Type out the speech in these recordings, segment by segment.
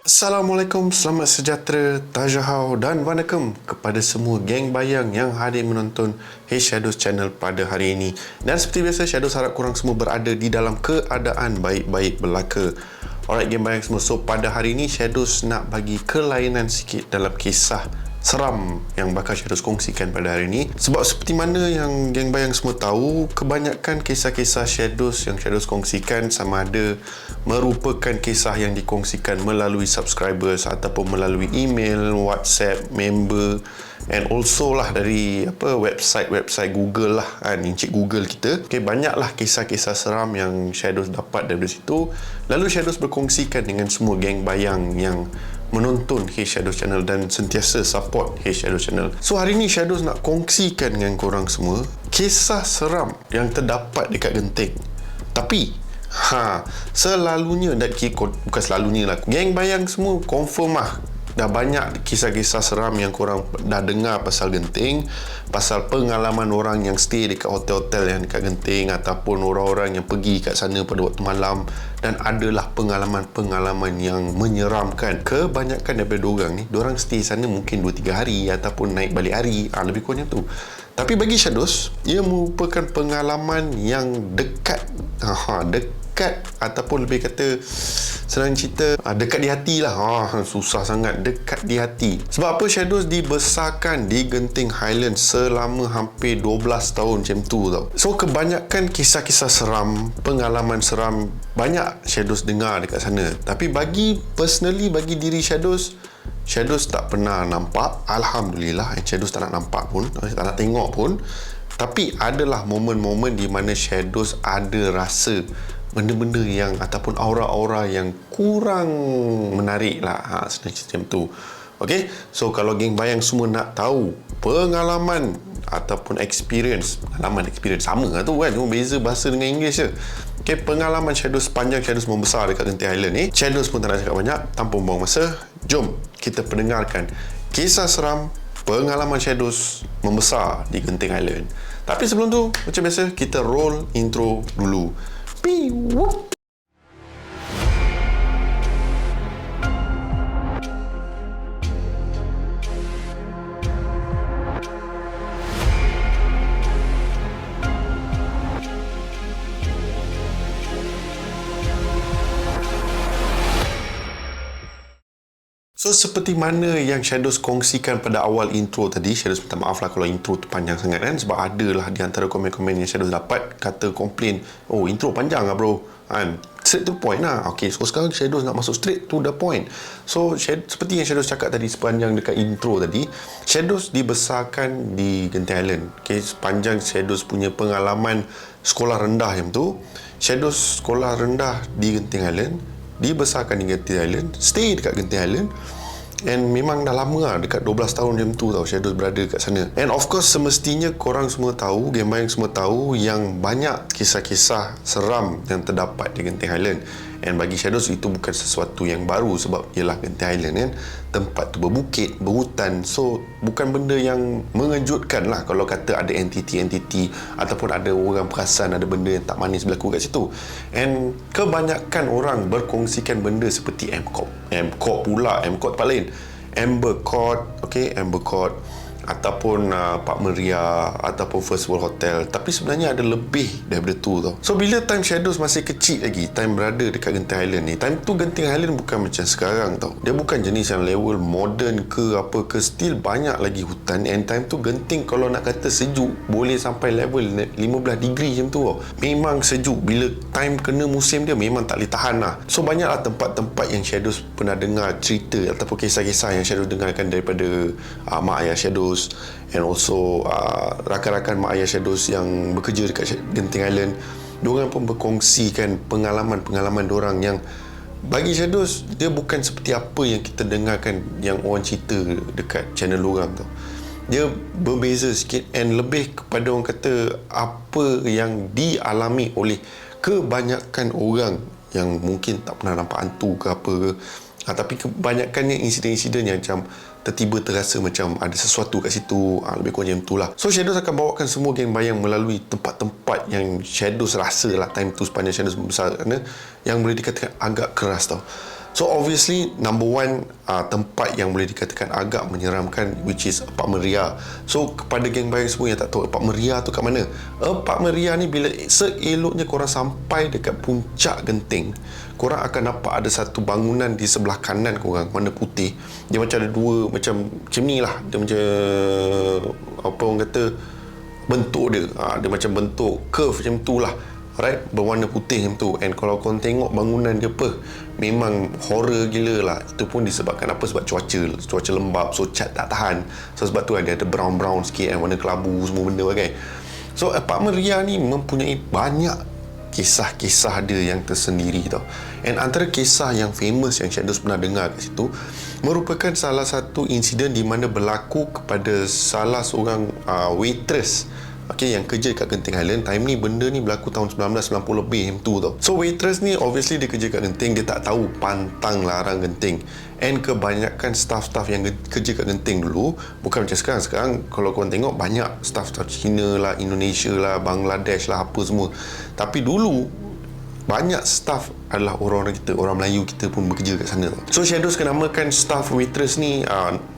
Assalamualaikum, selamat sejahtera, Tajahau dan Vanakkam kepada semua geng bayang yang hadir menonton Hey Shadows channel pada hari ini. Dan seperti biasa, Shadows harap korang semua berada di dalam keadaan baik-baik belaka. Alright geng bayang semua, so pada hari ini Shadows nak bagi kelainan sikit dalam kisah seram yang bakal Shadows kongsikan pada hari ini. Sebab seperti mana yang geng bayang semua tahu, kebanyakan kisah-kisah Shadows yang Shadows kongsikan sama ada merupakan kisah yang dikongsikan melalui subscribers ataupun melalui email, WhatsApp, member and also lah dari website Google lah kan, Encik Google kita. Okay, banyaklah kisah-kisah seram yang Shadows dapat dari situ. Lalu Shadows berkongsikan dengan semua geng bayang yang menonton Hey Shadows channel dan sentiasa support Hey Shadows channel. So hari ni Shadows nak kongsikan dengan korang semua kisah seram yang terdapat dekat Genting. Tapi selalunya bukan selalunya lah, geng bayang semua confirm lah dah banyak kisah-kisah seram yang korang dah dengar pasal Genting, pasal pengalaman orang yang stay dekat hotel-hotel yang dekat Genting ataupun orang-orang yang pergi kat sana pada waktu malam, dan adalah pengalaman-pengalaman yang menyeramkan. Kebanyakan daripada diorang stay sana mungkin 2-3 hari ataupun naik balik hari, lebih kurang tu. Tapi bagi Shadows, ia merupakan pengalaman yang dekat ataupun lebih kata senang cerita dekat di hati lah. Susah sangat, dekat di hati. Sebab apa Shadows dibesarkan di Genting Highlands selama hampir 12 tahun macam tu tau. So kebanyakan kisah-kisah seram, pengalaman seram banyak Shadows dengar dekat sana. Tapi bagi diri Shadows tak pernah nampak. Alhamdulillah, Shadows tak nak nampak pun, tak nak tengok pun. Tapi adalah momen-momen di mana Shadows ada rasa benda-benda yang ataupun aura-aura yang kurang menarik lah, senang cerita macam tu. Okay, so kalau geng bayang semua nak tahu pengalaman ataupun experience sama lah tu kan, cuma beza bahasa dengan English je. Okay, pengalaman Shadows sepanjang Shadows membesar dekat Genting Highland ni, Shadows pun tak nak cakap banyak, tanpa buang masa, jom kita pendengarkan kisah seram pengalaman Shadows membesar di Genting Highland. Tapi sebelum tu, macam biasa, kita roll intro dulu. Whoop. So seperti mana yang Shadows kongsikan pada awal intro tadi, Shadows minta maaf lah kalau intro tu panjang sangat kan, sebab ada lah di antara komen-komen yang Shadows dapat kata komplain, oh intro panjang lah bro kan, straight to the point lah. Okay, so sekarang Shadows nak masuk straight to the point. So seperti yang Shadows cakap tadi sepanjang dekat intro tadi, Shadows dibesarkan di Genting Highland. Okay, sepanjang Shadows punya pengalaman sekolah rendah yang tu, Shadows sekolah rendah di Genting Highland, dibesarkan di Genting Highland, stay dekat Genting Highland, and memang dah lama lah, dekat 12 tahun macam tu tau Shadows berada kat sana. And of course semestinya korang semua tahu, game bayang semua tahu yang banyak kisah-kisah seram yang terdapat di Genting Highland. And bagi Shadows itu bukan sesuatu yang baru, sebab ialah Genting Highland kan, tempat tu berbukit, berhutan, so bukan benda yang mengejutkan lah kalau kata ada entiti ataupun ada orang perasan ada benda yang tak manis berlaku kat situ. And kebanyakan orang berkongsikan benda seperti M-Court tempat lain, Amber Court, okay, Amber Court ataupun Pak Meria ataupun First World Hotel. Tapi sebenarnya ada lebih daripada tu tau. So bila time Shadows masih kecil lagi, time berada dekat Genting Highland ni, time tu Genting Highland bukan macam sekarang tau. Dia bukan jenis yang level modern ke apa ke, still banyak lagi hutan. And time tu Genting kalau nak kata sejuk boleh sampai level 15 degree macam tu tau. Memang sejuk. Bila time kena musim dia memang tak boleh tahan lah. So banyaklah tempat-tempat yang Shadows pernah dengar cerita ataupun kisah-kisah yang Shadows dengarkan daripada mak ayah Shadows, and also rakan-rakan mak ayah Shadows yang bekerja dekat Genting Highland. Diorang pun berkongsikan pengalaman-pengalaman diorang yang bagi Shadows dia bukan seperti apa yang kita dengarkan yang orang cerita dekat channel diorang tau. Dia berbeza sikit and lebih kepada orang kata apa yang dialami oleh kebanyakan orang yang mungkin tak pernah nampak hantu ke apa ke. Tapi kebanyakannya insiden-insiden yang macam tiba-tiba terasa macam ada sesuatu kat situ, lebih kurang macam itulah. So Shadows akan bawakan semua geng bayang melalui tempat-tempat yang Shadows rasa lah time tu sepanjang Shadows membesar, yang boleh dikatakan agak keras tau. So obviously number one, tempat yang boleh dikatakan agak menyeramkan, which is apartment Ria. So kepada geng bayi semua yang tak tahu apartment Ria tu kat mana, apartment Ria ni bila seeloknya korang sampai dekat puncak genting, korang akan nampak ada satu bangunan di sebelah kanan korang warna putih. Dia macam ada dua macam ni lah, dia macam apa orang kata, bentuk dia dia macam bentuk curve macam tu lah, right, berwarna putih macam tu. And kalau korang tengok bangunan dia apa, memang horror gila lah. Itu pun disebabkan apa? Sebab cuaca lembap, so cat tak tahan. So sebab tu ada brown sikit kan, warna kelabu semua benda kan. So apartment Ria ni mempunyai banyak kisah-kisah dia yang tersendiri tau. And antara kisah yang famous yang Shadows pernah dengar kat situ merupakan salah satu insiden di mana berlaku kepada salah seorang waitress, yang kerja kat Genting Highland. Time ni benda ni berlaku tahun 1990 lebih macam tu tau. So waitress ni obviously dia kerja kat Genting, dia tak tahu pantang larang Genting. And kebanyakan staff-staff yang kerja kat Genting dulu, bukan macam sekarang kalau korang tengok banyak staff-staff Cina lah, Indonesia lah, Bangladesh lah, apa semua. Tapi dulu banyak staff adalah orang-orang kita, orang Melayu kita pun bekerja kat sana. So Shadows kenamakan staff waitress ni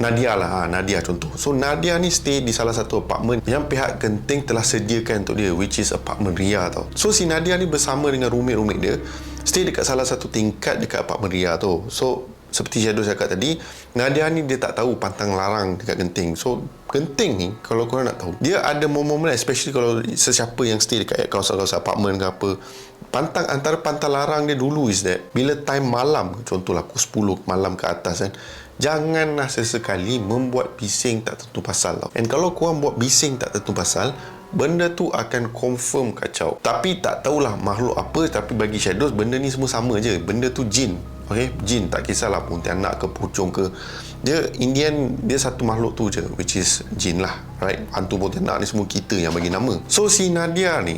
Nadia lah, Nadia contoh. So Nadia ni stay di salah satu apartment yang pihak Genting telah sediakan untuk dia, which is apartment Ria tau. So si Nadia ni bersama dengan roommate dia stay dekat salah satu tingkat dekat apartment Ria tu. So seperti Shadows cakap tadi, Nadia ni dia tak tahu pantang larang dekat Genting. So Genting ni kalau korang nak tahu, dia ada momen-momen, especially kalau sesiapa yang stay dekat kawasan-kawasan apartment ke apa, antara pantang larang dia dulu is that bila time malam, contohlah pukul 10 malam ke atas kan, janganlah sesekali membuat bising tak tentu pasal tau. And kalau korang buat bising tak tentu pasal, benda tu akan confirm kacau. Tapi tak tahulah makhluk apa, tapi bagi Shadows benda ni semua sama je. Benda tu jin. Okay, jin, tak kisahlah pontianak ke pocong ke, dia Indian, dia satu makhluk tu je, which is jin lah, right. Hantu pontianak ni semua kita yang bagi nama. So si Nadia ni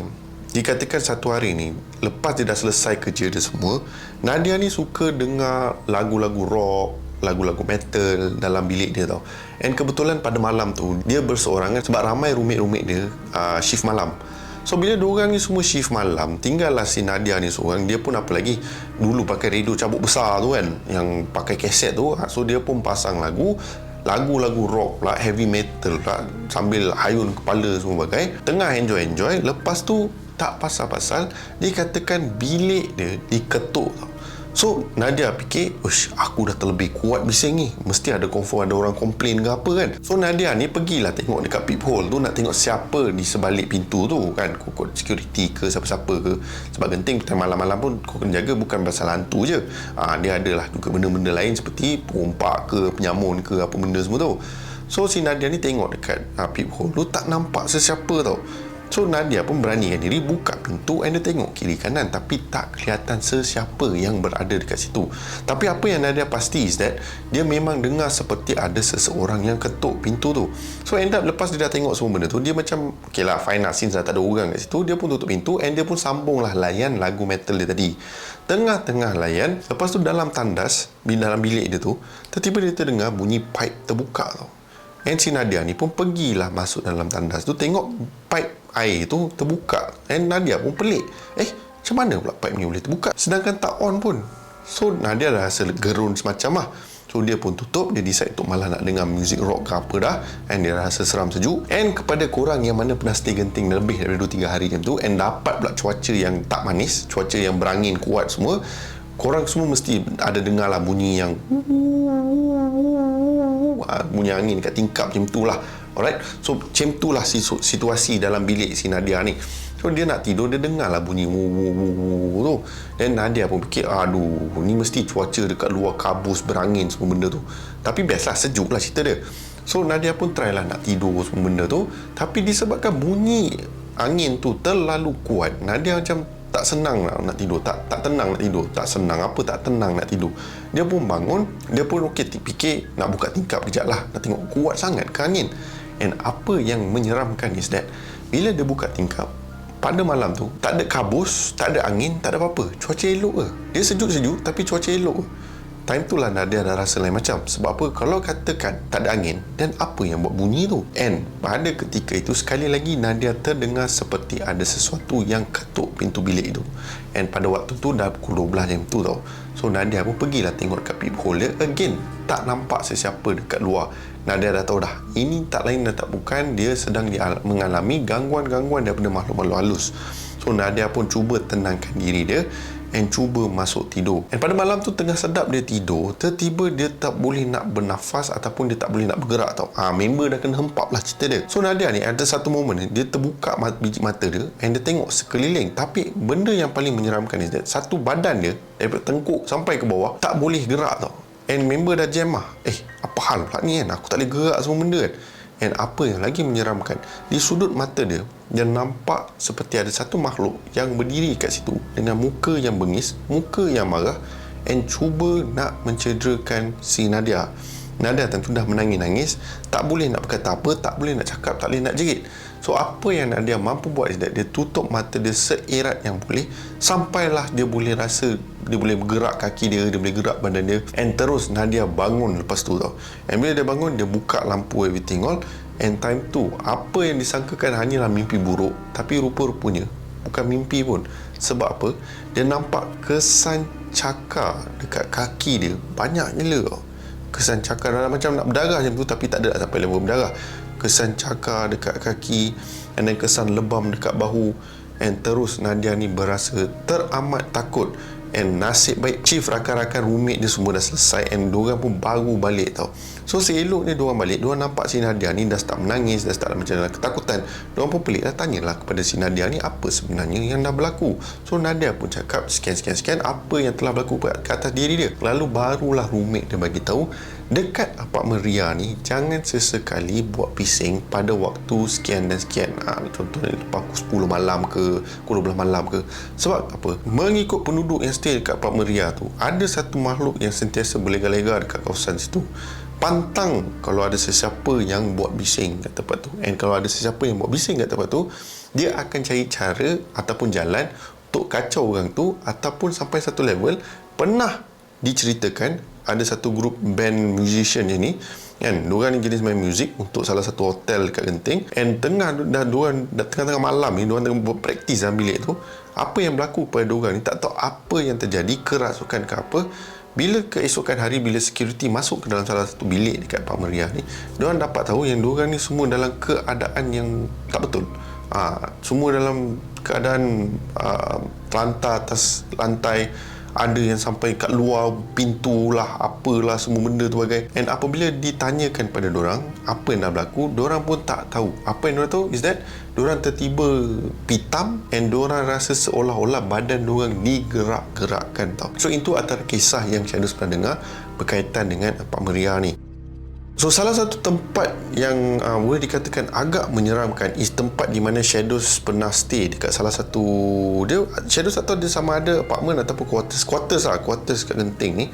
dikatakan satu hari ni, lepas dia dah selesai kerja dia semua, Nadia ni suka dengar lagu-lagu rock, lagu-lagu metal dalam bilik dia tau. And kebetulan pada malam tu dia berseorangan sebab ramai roommate dia shift malam. So bila diorang ni semua shift malam, tinggallah si Nadia ni seorang. Dia pun apa lagi, dulu pakai radio cabut besar tu kan, yang pakai kaset tu. So dia pun pasang lagu-lagu rock lah, heavy metal lah, sambil hayun kepala semua bagai, tengah enjoy. Lepas tu tak pasal-pasal dia katakan bilik dia diketuk tau. So Nadia fikir, aku dah terlebih kuat bising ni, mesti ada confirm ada orang komplain ke apa kan. So Nadia ni pergilah tengok dekat peephole tu, nak tengok siapa di sebalik pintu tu kan, kokot security ke siapa-siapa ke. Sebab Genting malam-malam pun kau kena jaga, bukan pasal hantu je, dia adalah juga benda-benda lain seperti perompak ke, penyamun ke, apa benda semua tu. So si Nadia ni tengok dekat peephole tu, tak nampak sesiapa tau. So Nadia pun beranikan diri buka pintu, and dia tengok kiri kanan, tapi tak kelihatan sesiapa yang berada dekat situ. Tapi apa yang Nadia pasti is that dia memang dengar seperti ada seseorang yang ketuk pintu tu. So end up lepas dia dah tengok semua benda tu, dia macam okay lah, fine lah, since dah tak ada orang kat situ, dia pun tutup pintu, and dia pun sambunglah layan lagu metal dia tadi. Tengah-tengah layan, lepas tu dalam tandas, dalam bilik dia tu, tiba-tiba dia terdengar bunyi pipe terbuka tau. And si Nadia ni pun pergilah masuk dalam tandas tu, tengok pipe air tu terbuka. And Nadia pun pelik, macam mana pula pipe ni boleh terbuka sedangkan tak on pun. So Nadia dah rasa gerun semacam lah. So dia pun tutup, dia decide untuk malah nak dengar music rock ke apa dah. And dia rasa seram sejuk. And kepada korang yang mana pernah stay Genting lebih daripada 2-3 hari macam tu, and dapat pula cuaca yang tak manis, cuaca yang berangin kuat semua, korang semua mesti ada dengar lah bunyi yang bunyi angin kat tingkap macam tu lah. Alright, so macam tu lah situasi dalam bilik si Nadia ni. So dia nak tidur, dia dengar lah bunyi tu. Dan Nadia pun fikir, aduh, ni mesti cuaca dekat luar kabus berangin semua benda tu. Tapi best lah, sejuk lah cerita dia. So Nadia pun try lah nak tidur semua benda tu. Tapi disebabkan bunyi angin tu terlalu kuat, Nadia macam tak senang nak tidur, tak tenang nak tidur, tak tenang nak tidur. Dia pun bangun, dia pun fikir nak buka tingkap kejap lah, nak tengok kuat sangat ke angin. And apa yang menyeramkan is that bila dia buka tingkap pada malam tu, tak ada kabus, tak ada angin, tak ada apa-apa, cuaca elok ke. Dia sejuk-sejuk tapi cuaca elok ke. Time tu lah Nadia dah rasa lain macam. Sebab apa? Kalau katakan tak ada angin, dan apa yang buat bunyi tu? And pada ketika itu sekali lagi Nadia terdengar seperti ada sesuatu yang ketuk pintu bilik itu. And pada waktu tu dah pukul 12 jam tu tau. So Nadia pun pergilah tengok dekat peephole dia. Again, tak nampak sesiapa dekat luar. Nadia dah tahu dah, ini tak lain dan tak bukan, dia sedang mengalami gangguan-gangguan daripada makhluk-makhluk halus. So Nadia pun cuba tenangkan diri dia and cuba masuk tidur. And pada malam tu tengah sedap dia tidur, tiba-tiba dia tak boleh nak bernafas ataupun dia tak boleh nak bergerak tau. Member dah kena hempap lah cerita dia. So Nadia ni ada satu momen dia terbuka biji mata dia and dia tengok sekeliling. Tapi benda yang paling menyeramkan is that satu badan dia daripada tengkuk sampai ke bawah tak boleh gerak tau. And member dah jam lah. Apa hal pula ni kan? Aku tak boleh gerak semua benda kan? And apa yang lagi menyeramkan, di sudut mata dia, dia nampak seperti ada satu makhluk yang berdiri kat situ dengan muka yang bengis, muka yang marah and cuba nak mencederakan si Nadia. Nadia tentu dah menangis-nangis, tak boleh nak berkata apa, tak boleh nak cakap, tak boleh nak jerit. So apa yang Nadia mampu buat is that dia tutup mata dia seerat yang boleh sampailah dia boleh rasa, dia boleh bergerak kaki dia boleh gerak badan dia. And terus Nadia bangun lepas tu tau. And bila dia bangun, dia buka lampu everything all. And time tu, apa yang disangkakan hanyalah mimpi buruk, tapi rupa-rupanya bukan mimpi pun. Sebab apa? Dia nampak kesan cakar dekat kaki dia banyak gila tau. Kesan cakar dalam macam nak berdarah macam tu, tapi tak ada sampai level berdarah. Kesan cakar dekat kaki, and then kesan lebam dekat bahu. And terus Nadia ni berasa teramat takut. And nasib baik chief, rakan-rakan roommate dia semua dah selesai and diorang pun baru balik tau. So seeloknya diorang balik, diorang nampak si Nadia ni dah start menangis, dah start macam dalam ketakutan. Diorang pun pelik lah, tanyalah kepada si Nadia ni apa sebenarnya yang dah berlaku. So Nadia pun cakap sekian apa yang telah berlaku ke atas diri dia. Lalu barulah roommate dia bagi tahu, dekat apartmen Ria ni jangan sesekali buat bising pada waktu sekian dan sekian. Contohnya lepas pukul 10 malam ke pukul 12 malam ke. Sebab apa? Mengikut penduduk yang stay dekat apartmen Ria tu, ada satu makhluk yang sentiasa berlega-lega dekat kawasan situ. Pantang kalau ada sesiapa yang buat bising kat tempat tu. And kalau ada sesiapa yang buat bising kat tempat tu, dia akan cari cara ataupun jalan untuk kacau orang tu. Ataupun sampai satu level, pernah diceritakan ada satu grup band musician je ni kan, diorang ni jenis main muzik untuk salah satu hotel dekat Genting. And tengah-tengah malam ni diorang tengah buat praktis dalam bilik tu. Apa yang berlaku pada diorang ni, tak tahu apa yang terjadi, kerasukan ke apa. Bila keesokan hari, bila security masuk ke dalam salah satu bilik dekat Pak Meriah ni, diorang dapat tahu yang diorang ni semua dalam keadaan yang tak betul. Semua dalam keadaan terlantar atas lantai. Ada yang sampai kat luar pintu lah, apalah semua benda tu bagai. And apabila ditanyakan pada dorang apa yang dah berlaku, dorang pun tak tahu. Apa yang dorang tahu is that dorang tertiba pitam and dorang rasa seolah-olah badan dorang digerak-gerakkan tau. So itu antara kisah yang Shadows pernah dengar berkaitan dengan Pak Meriah ni. So salah satu tempat yang boleh dikatakan agak menyeramkan is tempat di mana Shadows pernah stay dekat salah satu, dia Shadows tak tahu dia sama ada apartment ataupun quarters kat Genting ni,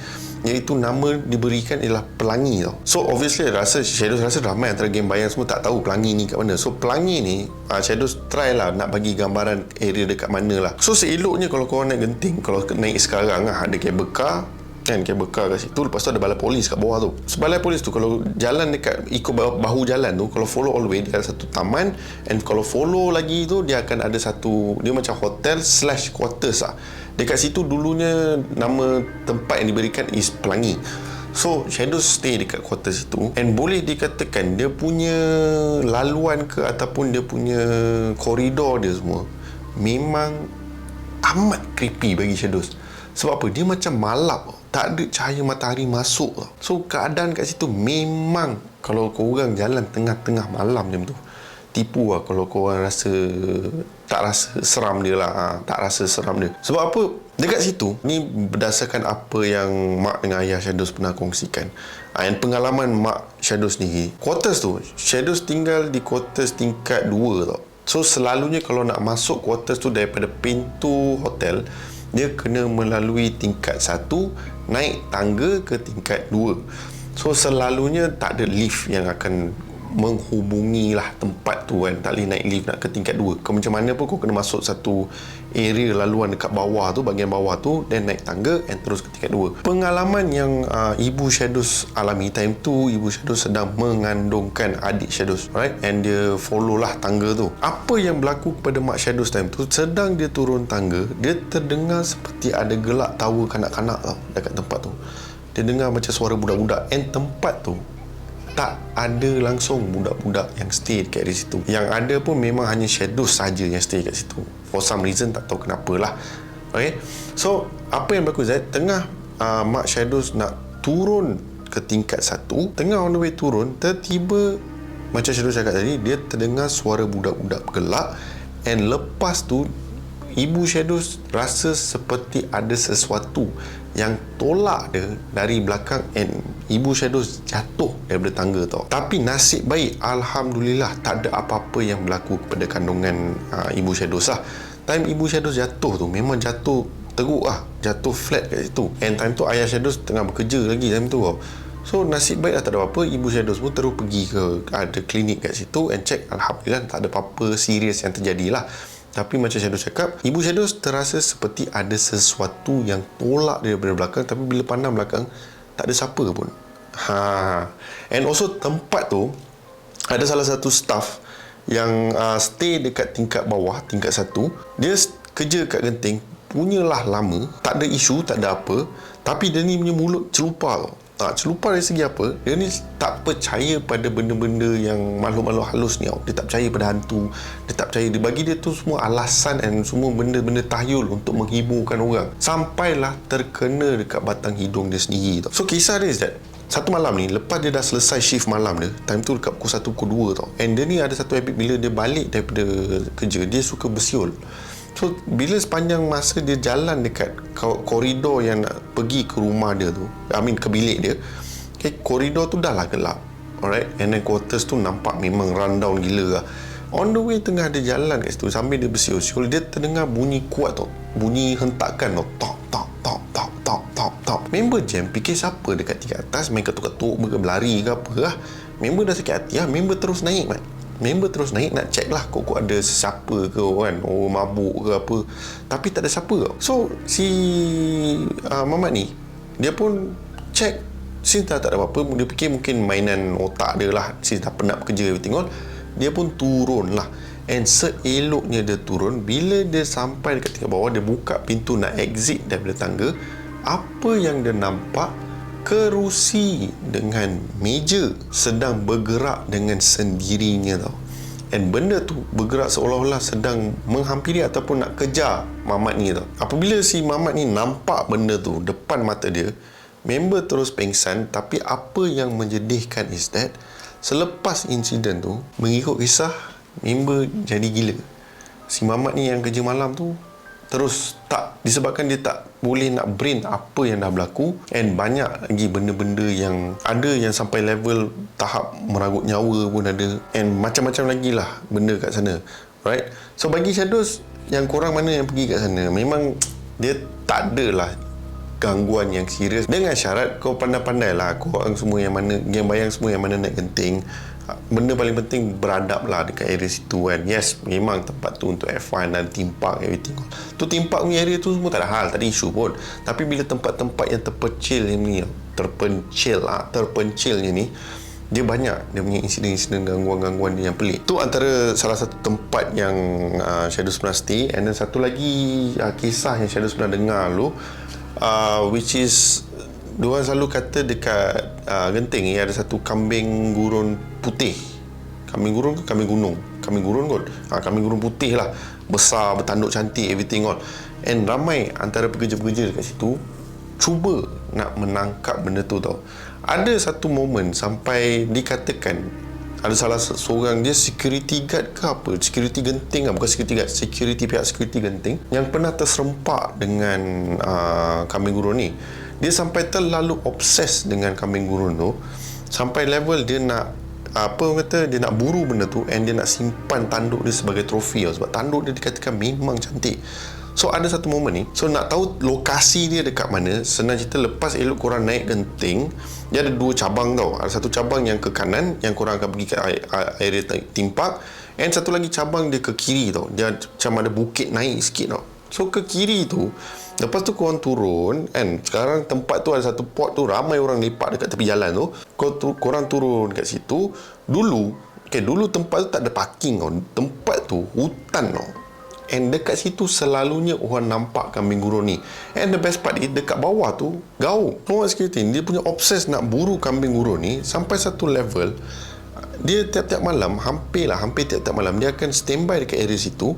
iaitu nama diberikan ialah Pelangi tau. So obviously Shadows rasa ramai antara game bayang semua tak tahu Pelangi ni kat mana. So Pelangi ni Shadows try lah nak bagi gambaran area dekat mana lah. So seeloknya kalau korang naik Genting, kalau naik sekarang ada kabel car kan, kabel car kat situ, lepas tu ada balai polis kat bawah tu. So, balai polis tu kalau jalan dekat ikut bahu jalan tu, kalau follow all the way, dia ada satu taman. And kalau follow lagi tu, dia akan ada satu, dia macam hotel / quarters lah. Dekat situ dulunya nama tempat yang diberikan is Pelangi. So Shadows stay dekat quarters itu, and boleh dikatakan dia punya laluan ke ataupun dia punya koridor dia semua memang amat creepy bagi Shadows. Sebab apa? Dia macam malap, tak ada cahaya matahari masuk. So keadaan kat situ memang, kalau korang jalan tengah-tengah malam macam tu, tipu lah kalau korang rasa tak rasa seram dia lah. Tak rasa seram dia. Sebab apa? Dekat situ, ni berdasarkan apa yang mak dengan ayah Shadows pernah kongsikan. And pengalaman mak Shadows ni, quarters tu, Shadows tinggal di quarters tingkat 2 tau. So selalunya kalau nak masuk quarters tu daripada pintu hotel, dia kena melalui tingkat 1, naik tangga ke tingkat 2. So selalunya tak ada lift yang akan menghubungilah tempat tu kan, tak boleh naik lift nak ke tingkat 2. Kau macam mana pun kau kena masuk satu area laluan dekat bawah tu, bahagian bawah tu, dan naik tangga and terus ke tingkat 2. Pengalaman yang Ibu Shadows alami time tu, Ibu Shadows sedang mengandungkan adik Shadows, right? And dia follow lah tangga tu. Apa yang berlaku kepada Mak Shadows time tu, sedang dia turun tangga, dia terdengar seperti ada gelak tawa kanak-kanak tau dekat tempat tu. Dia dengar macam suara budak-budak, and tempat tu tak ada langsung budak-budak yang stay dekat situ. Yang ada pun memang hanya Shadows saja yang stay kat situ. For some reason, tak tahu kenapa lah. Okay, so apa yang berlaku Zaid, tengah Mak Shadows nak turun ke tingkat 1, tengah on the way turun, tiba-tiba macam Shadows cakap tadi, dia terdengar suara budak-budak bergelak, and lepas tu Ibu Shadows rasa seperti ada sesuatu yang tolak dia dari belakang, and Ibu Shadows jatuh daripada tangga tau. Tapi nasib baik, Alhamdulillah, tak ada apa-apa yang berlaku kepada kandungan Ibu Shadows lah. Time Ibu Shadows jatuh tu, memang jatuh teruk lah, jatuh flat kat situ. And time tu ayah Shadows tengah bekerja lagi time tu tau. So nasib baik lah, tak ada apa-apa. Ibu Shadows pun terus pergi ke ada klinik kat situ and check, Alhamdulillah tak ada apa-apa serius yang terjadi lah. Tapi macam Shadows cakap, Ibu Shadows terasa seperti ada sesuatu yang tolak dia daripada belakang, tapi bila pandang belakang, tak ada siapa pun. And also tempat tu, ada salah satu staff yang stay dekat tingkat bawah, tingkat 1. Dia kerja kat Genting, punyalah lama, tak ada isu, tak ada apa. Tapi dia ni punya mulut celupar tau. Celupar dari segi apa? Dia ni tak percaya pada benda-benda yang makhluk-makhluk halus ni tau. Dia tak percaya pada hantu. Dia tak percaya. Dia bagi dia tu semua alasan dan semua benda-benda tahyul untuk menghiburkan orang. Sampailah terkena dekat batang hidung dia sendiri tau. So kisah dia is that, satu malam ni, lepas dia dah selesai shift malam dia, time tu dekat pukul 1, pukul 2 tau. And dia ni ada satu habit, bila dia balik daripada kerja, dia suka bersiul. So, bila sepanjang masa dia jalan dekat koridor yang nak pergi ke rumah dia tu, ke bilik dia, okay, koridor tu dah lah gelap. Alright? And then quarters tu nampak memang rundown gila lah. On the way tengah dia jalan kat situ, sambil dia bersiul-siul, dia terdengar bunyi kuat tau. Bunyi hentakan tau. Tok, tok, tok, tok, tok, tok, tok. Member jam fikir siapa dekat tingkat atas, main ketuk-ketuk, berlari ke apa lah. Member dah sakit hati lah, member terus naik man. Member terus naik nak check lah kok ada siapa ke kan, mabuk ke apa, tapi tak ada siapa. So si Mamat ni, dia pun check, since tak ada apa-apa, dia fikir mungkin mainan otak dia lah, since dah penat bekerja everything all, dia pun turun lah. And seeloknya dia turun, bila dia sampai dekat tingkat bawah, dia buka pintu nak exit daripada tangga, apa yang dia nampak, kerusi dengan meja sedang bergerak dengan sendirinya tau. And benda tu bergerak seolah-olah sedang menghampiri ataupun nak kejar Mamat ni tau. Apabila si Mamat ni nampak benda tu depan mata dia, member terus pengsan. Tapi apa yang menjedihkan is that, selepas insiden tu, mengikut kisah, member jadi gila. Si Mamat ni yang kerja malam tu terus tak, disebabkan dia tak boleh nak brain apa yang dah berlaku, and banyak lagi benda-benda yang ada yang sampai level tahap meragut nyawa pun ada, and macam-macam lagi lah benda kat sana, right? So bagi Shadows, yang korang mana yang pergi kat sana, memang dia tak ada lah gangguan yang serius, dengan syarat kau pandai-pandai lah korang semua yang mana, geng bayang semua yang mana naik Genting, benda paling penting beradab lah dekat area situ kan. Yes, memang tempat tu untuk F1 dan theme park everything. Tu theme park punya area tu semua tak ada hal, tak ada isu pun. Tapi bila tempat-tempat yang terpencilnya ni, dia banyak dia punya insiden-insiden gangguan-gangguan dia yang pelik. Tu antara salah satu tempat yang Shadows pernah stay. And then satu lagi kisah yang Shadows pernah dengar dulu, which is, diorang selalu kata dekat Genting ni ada satu kambing gurun putih. Kambing gurun ke kambing gunung? Kambing gurun kot. Kambing gurun putih lah, besar, bertanduk cantik, everything all. And ramai antara pekerja-pekerja dekat situ cuba nak menangkap benda tu tau. Ada satu momen sampai dikatakan ada salah seorang, dia security guard ke apa, security Genting lah, bukan security guard, pihak security Genting, yang pernah terserempak dengan kambing gurun ni. Dia sampai terlalu obses dengan kambing gurun tu, sampai level dia nak dia nak buru benda tu, and dia nak simpan tanduk dia sebagai trofi tau. Sebab tanduk dia dikatakan memang cantik. So ada satu momen ni, so nak tahu lokasi dia dekat mana, senang cerita, lepas elok korang naik genting, dia ada dua cabang tau. Ada satu cabang yang ke kanan, yang korang akan pergi ke area theme park, and satu lagi cabang dia ke kiri tau. Dia macam ada bukit naik sikit tau. So ke kiri tu, lepas tu korang turun kan, sekarang tempat tu ada satu pot tu, ramai orang lepak dekat tepi jalan tu. Korang turun kat situ. Dulu tempat tu tak ada parking tau. Tempat tu hutan tau. And dekat situ selalunya orang nampak kambing gurun ni. And the best part, dekat bawah tu gaung. Orang security dia punya obses nak buru kambing gurun ni sampai satu level. Dia tiap-tiap malam, hampir tiap-tiap malam, dia akan standby dekat area situ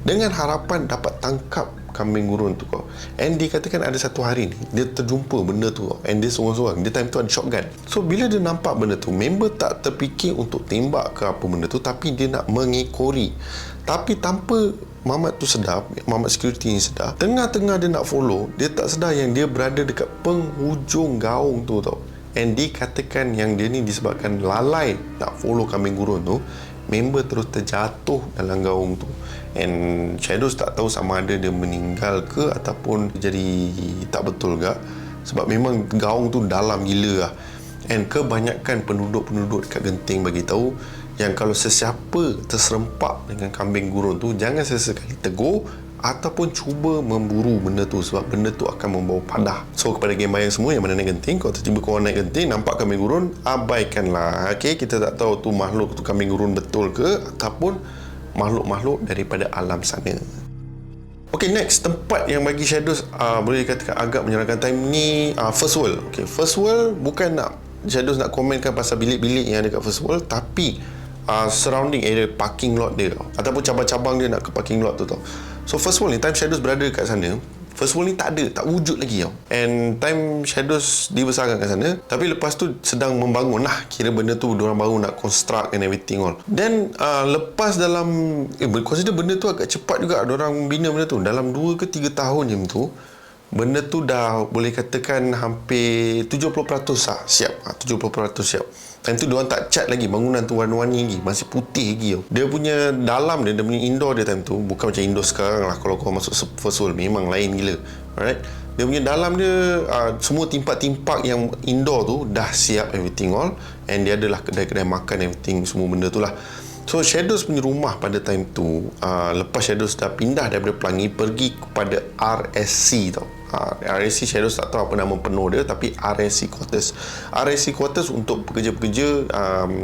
dengan harapan dapat tangkap kambing gurun tu kau. And dia katakan ada satu hari ni dia terjumpa benda tu kau. And dia seorang-seorang, dia time tu ada shotgun. So bila dia nampak benda tu, member tak terfikir untuk tembak ke apa benda tu, tapi dia nak mengekori. Tapi tanpa Mamat tu sedar, Mamat security ni sedar, tengah-tengah dia nak follow, dia tak sedar yang dia berada dekat penghujung gaung tu tau. And dia katakan yang dia ni disebabkan lalai nak follow kambing gurun tu, member terus terjatuh dalam gaung tu. And Shadows tak tahu sama ada dia meninggal ke ataupun jadi tak betul ke, sebab memang gaung tu dalam gila lah. And kebanyakan penduduk-penduduk dekat Genting bagi tahu yang kalau sesiapa terserempak dengan kambing gurun tu, jangan sesekali tegur ataupun cuba memburu benda tu, sebab benda tu akan membawa padah. So kepada game bayang semua yang mana naik Genting, kalau tiba-tiba korang naik Genting nampak kambing gurun, abaikanlah. Okay, kita tak tahu tu makhluk tu kambing gurun betul ke ataupun makhluk-makhluk daripada alam sana. Okay, next tempat yang bagi Shadows boleh dikatakan agak menyeramkan time ni, First World. Okay, First World bukan nak Shadows nak komenkan pasal bilik-bilik yang ada kat First World, tapi surrounding area parking lot dia tau, ataupun cabang-cabang dia nak ke parking lot tu tau. So First World ni, time Shadows berada kat sana, First World ni tak wujud lagi tau. And time Shadows dibesarkan kat sana, tapi lepas tu sedang membangun lah, kira benda tu diorang baru nak construct and everything all. Then lepas dalam consider benda tu agak cepat juga diorang bina benda tu, dalam 2 ke 3 tahun je tu, benda tu dah boleh katakan hampir 70% lah siap. 70% siap. Time tu diorang tak cat lagi, bangunan tu warna-warni lagi, masih putih lagi tau. Dia punya dalam dia punya indoor dia time tu bukan macam indoor sekarang lah. Kalau kau masuk First World memang lain gila. Alright, dia punya dalam dia semua timpak-timpak yang indoor tu dah siap everything all. And dia adalah kedai-kedai makan everything, semua benda tu lah. So Shadows punya rumah pada time tu, lepas Shadows dah pindah daripada Pelangi pergi kepada RSC tau. RSC Shadows tak tahu apa nama penuh dia, tapi RSC Quarters. RSC Quarters untuk pekerja-pekerja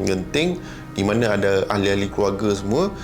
Genting, di mana ada ahli-ahli keluarga semua.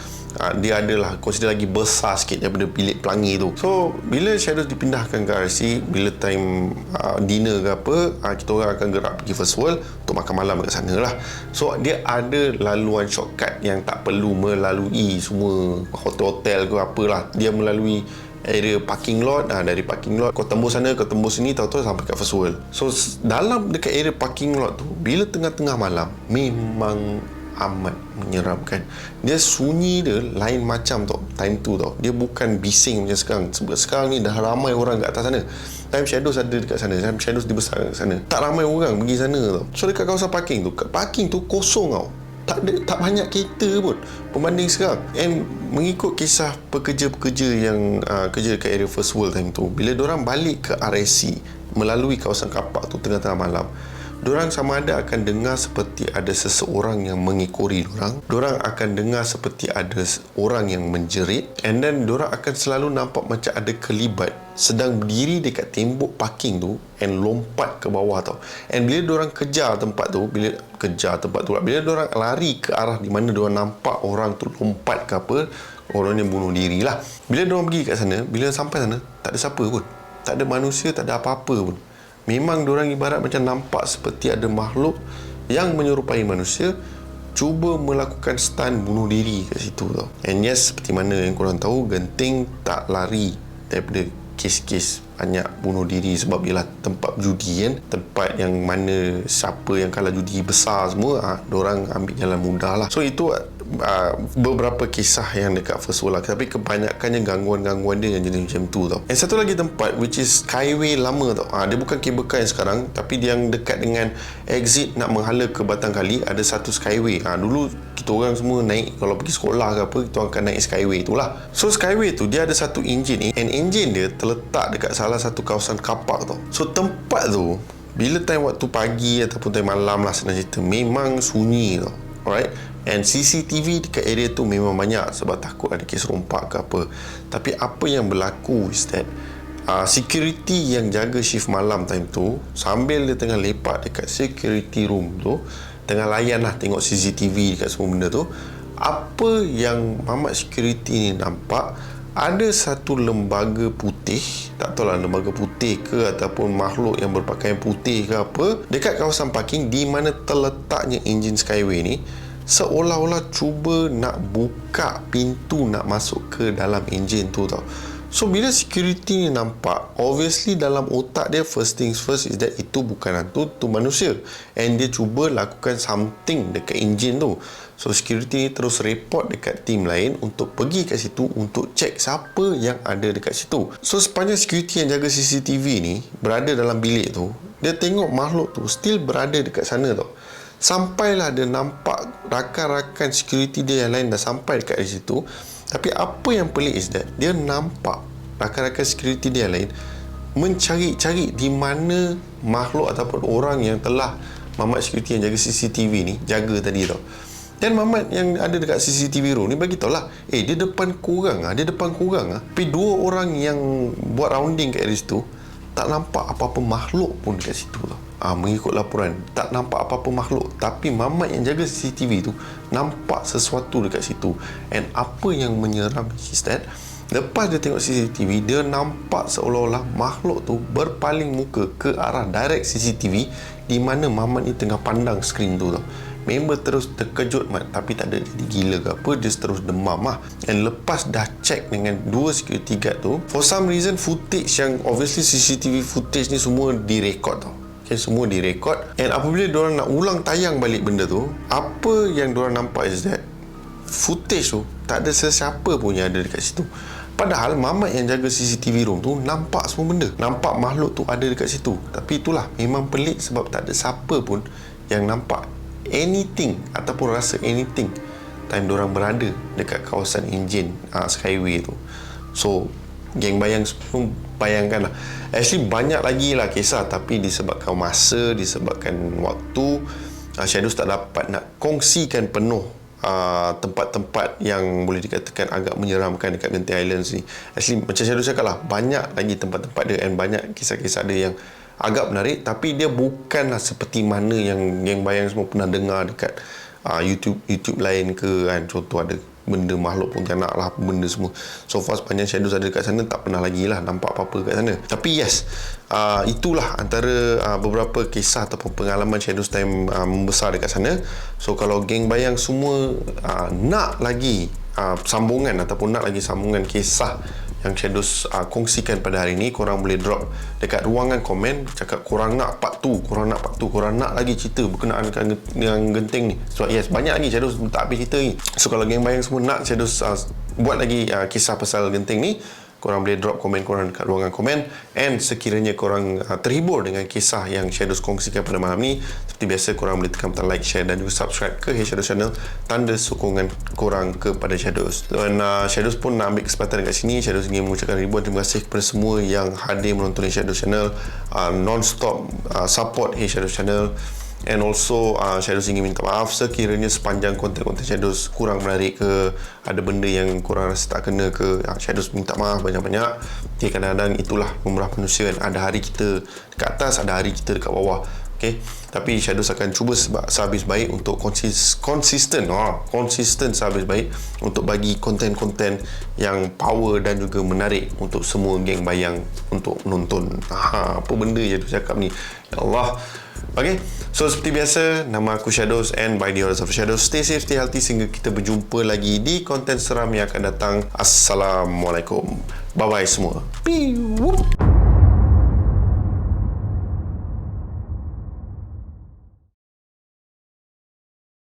Dia adalah consider lagi besar sikit daripada bilik Pelangi tu. So bila Shadows dipindahkan ke RSC, bila time dinner ke apa, kita orang akan gerak pergi First World untuk makan malam kat sana lah. So dia ada laluan shortcut yang tak perlu melalui semua hotel-hotel ke apalah. Dia melalui area parking lot. Dari parking lot kau tembus sana, kau tembus sini, tahu-tahu sampai kat First World. So dalam dekat area parking lot tu, bila tengah-tengah malam, memang amat menyeramkan. Dia sunyi dia lain macam tau. Time tu tau, dia bukan bising macam sekarang. Sebab sekarang ni dah ramai orang kat atas sana. Time Shadows ada dekat sana, time Shadows dibesar kat sana, tak ramai orang pergi sana tau. So dekat kawasan parking tu kosong tau. Tak banyak kereta pun berbanding sekarang. And mengikut kisah pekerja-pekerja yang kerja dekat area First World time tu, bila diorang balik ke RSC melalui kawasan kapak tu tengah-tengah malam, diorang sama ada akan dengar seperti ada seseorang yang mengekori diorang akan dengar seperti ada orang yang menjerit, and then diorang akan selalu nampak macam ada kelibat sedang berdiri dekat tembok parking tu and lompat ke bawah tau. And bila diorang kejar tempat tu, bila diorang lari ke arah di mana diorang nampak orang tu lompat ke apa, orang yang bunuh diri lah. Bila diorang pergi kat sana, bila sampai sana, tak ada siapa pun, tak ada manusia, tak ada apa-apa pun. Memang diorang ibarat macam nampak seperti ada makhluk yang menyerupai manusia cuba melakukan stunt bunuh diri kat situ tau. And yes, seperti mana yang korang tahu, Genting tak lari daripada kes-kes banyak bunuh diri, sebab ialah tempat judi kan, tempat yang mana siapa yang kalah judi besar semua, diorang ambil jalan mudah lah. So itu beberapa kisah yang dekat First World lah, tapi kebanyakannya gangguan-gangguan dia yang jenis macam tu tau. And satu lagi tempat which is Skyway lama tau. Dia bukan cable car yang sekarang, tapi dia yang dekat dengan exit nak menghala ke Batang Kali, ada satu Skyway. Dulu kita orang semua naik, kalau pergi sekolah ke apa, kita akan naik Skyway tu lah. So Skyway tu dia ada satu enjin, and enjin dia terletak dekat salah satu kawasan kapak tau. So tempat tu bila time waktu pagi ataupun time malam lah, senang cerita, memang sunyi tau. Alright, and CCTV dekat area tu memang banyak sebab takut ada kes rompak ke apa. Tapi apa yang berlaku is that security yang jaga shift malam time tu, sambil dia tengah lepak dekat security room tu, tengah layan lah tengok CCTV dekat semua benda tu, apa yang mamat security ni nampak, ada satu lembaga putih, tak tahulah lembaga putih ke ataupun makhluk yang berpakaian putih ke apa, dekat kawasan parking di mana terletaknya enjin Skyway ni, seolah-olah cuba nak buka pintu nak masuk ke dalam enjin tu tau. So bila security ni nampak, obviously dalam otak dia first things first is that itu bukan hantu, tu manusia, and dia cuba lakukan something dekat enjin tu. So security ni terus report dekat tim lain untuk pergi kat situ untuk check siapa yang ada dekat situ. So sepanjang security yang jaga CCTV ni berada dalam bilik tu, dia tengok makhluk tu still berada dekat sana tau. Sampailah dia nampak rakan-rakan security dia yang lain dah sampai dekat situ. Tapi apa yang pelik is that dia nampak rakan-rakan security dia yang lain mencari-cari di mana makhluk ataupun orang yang telah mamat security yang jaga CCTV ni jaga tadi tau. Dan mamat yang ada dekat CCTV room ni bagi tahu lah, dia depan korang tapi dua orang yang buat rounding kat area situ tak nampak apa-apa makhluk pun dekat situ tau. Mengikut laporan tak nampak apa-apa makhluk, tapi mamat yang jaga CCTV tu nampak sesuatu dekat situ. And apa yang menyeram is that lepas dia tengok CCTV, dia nampak seolah-olah makhluk tu berpaling muka ke arah direct CCTV di mana mamat ni tengah pandang skrin tu tau. Member terus terkejut mat, tapi tak ada jadi gila ke apa, dia terus demam lah. And lepas dah check dengan dua security guard tu, for some reason footage yang obviously CCTV footage ni semua direkod tau. Semua direkod, and apabila diorang nak ulang tayang balik benda tu, apa yang diorang nampak is that footage tu tak ada sesiapa pun yang ada dekat situ. Padahal mamat yang jaga CCTV room tu nampak semua benda, nampak makhluk tu ada dekat situ. Tapi itulah memang pelik sebab tak ada siapa pun yang nampak anything ataupun rasa anything time diorang berada dekat kawasan enjin Skyway tu. So geng bayang semua bayangkan lah, actually banyak lagi lah kisah, tapi disebabkan masa, disebabkan waktu, Shadows tak dapat nak kongsikan penuh tempat-tempat yang boleh dikatakan agak menyeramkan dekat Genting Highlands ni. Actually macam Shadows cakap lah, banyak lagi tempat-tempat dia and banyak kisah-kisah dia yang agak menarik, tapi dia bukanlah seperti mana yang geng bayang semua pernah dengar dekat YouTube lain ke kan. Contoh ada benda makhluk pontianak lah, benda semua. So far sepanjang Shadows ada dekat sana, tak pernah lagi lah nampak apa-apa kat sana. Tapi yes, itulah antara beberapa kisah ataupun pengalaman Shadows time membesar dekat sana. So kalau geng bayang semua nak lagi sambungan ataupun nak lagi sambungan kisah yang Shadows kongsikan pada hari ni, korang boleh drop dekat ruangan komen, cakap korang nak part 2, korang nak lagi cerita berkenaan dengan Genting ni. So yes, banyak lagi Shadows tak habis cerita ni. So kalau geng bayang semua nak Shadows buat lagi kisah pasal Genting ni, korang boleh drop komen korang dekat ruangan komen. And sekiranya korang terhibur dengan kisah yang Shadows kongsikan pada malam ni, seperti biasa korang boleh tekan butang like, share dan juga subscribe ke Shadows Channel, tanda sokongan korang kepada Shadows. Dan Shadows pun nak ambil kesempatan dekat sini, Shadows ingin mengucapkan ribuan terima kasih kepada semua yang hadir menonton Shadows Channel, non-stop support Shadows Channel. And also Shadows ingin minta maaf sekiranya sepanjang konten-konten Shadows kurang menarik ke, ada benda yang kurang rasa tak kena ke, Shadows minta maaf banyak-banyak. Okay, kadang-kadang itulah lumrah manusia kan, ada hari kita dekat atas, ada hari kita dekat bawah. Okay, tapi Shadows akan cuba sehabis baik untuk konsisten sehabis baik untuk bagi konten-konten yang power dan juga menarik untuk semua geng bayang untuk menonton. Apa benda je tu cakap ni, ya Allah. Okay, so seperti biasa, nama aku Shadows, and by the orders of Shadows, stay safe, stay healthy, sehingga kita berjumpa lagi di konten seram yang akan datang. Assalamualaikum, bye bye semua. Pew.